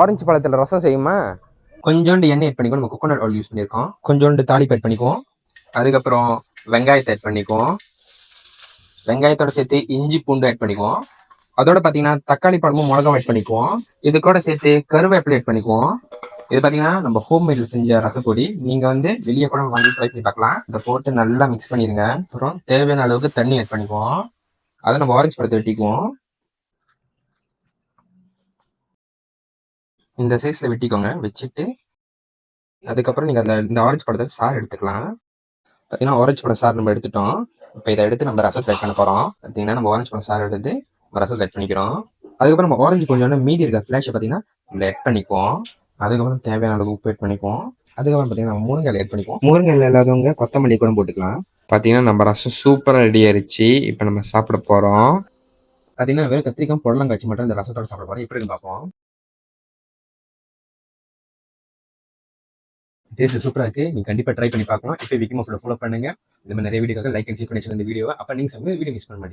Orange பழத்தில் ரசம் செய்யுமா? கொஞ்சோண்டு எண்ணெய் ஆட் பண்ணிக்குவோம். நம்ம கோகோனட் ஆயில் யூஸ் பண்ணியிருக்கோம். கொஞ்சோண்டு தாளிப்பு ஆட் பண்ணிக்குவோம். அதுக்கப்புறம் வெங்காயத்தை ஆட் பண்ணிக்குவோம். வெங்காயத்தோட சேர்த்து இஞ்சி பூண்டு ஆட் பண்ணிக்குவோம். அதோட பார்த்தீங்கன்னா தக்காளி பழமும் மிளகாவும் ஆட் பண்ணிக்குவோம். இது கூட சேர்த்து கருவேப்பிலை ஆட் பண்ணிக்குவோம். இது பார்த்தீங்கன்னா நம்ம ஹோம் மேட்ல செஞ்ச ரசப்பொடி. நீங்க வந்து வெளியே கூட வாங்கி ட்ரை பண்ணி பார்க்கலாம். இதை போட்டு நல்லா மிக்ஸ் பண்ணிடுங்க. அப்புறம் தேவையான அளவுக்கு தண்ணி ஆட் பண்ணிக்குவோம். அதை நம்ம ஆரஞ்சு பழத்தை வெட்டிக்குவோம். இந்த சைஸ்ல வெட்டிக்கோங்க. வச்சுட்டு அதுக்கப்புறம் நீங்க இந்த ஆரஞ்சு பழத்தை சாறு எடுத்துக்கலாம். பார்த்தீங்கன்னா ஆரஞ்சு பழம் சாறு நம்ம எடுத்துட்டோம். இப்போ இதை எடுத்து நம்ம ரசத்தை ஆட் பண்ண போறோம். பார்த்தீங்கன்னா நம்ம ஆரஞ்சு பழம் சாறு எடுத்து ரசத்தை ஆட் பண்ணிக்கிறோம். அதுக்கப்புறம் நம்ம ஆரஞ்சு கொஞ்சம் மீதி இருக்க ஃபிளாஷை பார்த்தீங்கன்னா நம்ம ஆட் பண்ணிக்குவோம். அதுக்கப்புறம் தேவையான அளவு உப்பு ஆட் பண்ணிக்குவோம். அதுக்கப்புறம் பார்த்தீங்கன்னா நம்ம முருங்கை ஆட் பண்ணிக்குவோம். முருங்கை இல்லாதவங்க கொத்தமல்லி கூட போட்டுக்கலாம். பார்த்தீங்கன்னா நம்ம ரசம் சூப்பராக ரெடி ஆயிடுச்சு. இப்போ நம்ம சாப்பிட போறோம். பார்த்தீங்கன்னா வெறும் கத்திரிக்காய் புடலங்காய்ச்சி மட்டும் இந்த ரசத்தோட சாப்பிட போறோம். எப்படி இருக்கு பார்ப்போம். டேஸ்ட் சூப்பரா இருக்கு. நீங்க கண்டிப்பா ட்ரை பண்ணி பார்க்கலாம். இப்போ விக்கிமோ ஃபாலோ பண்ணுங்க. இந்த மாதிரி நிறைய வீடியோக்காக லைக் அண்ட் ஷேர் பண்ணி வச்சுங்க இந்த வீடியோவை. அப்ப நீங்க வீடியோ மிஸ் பண்ண மாட்டீங்க.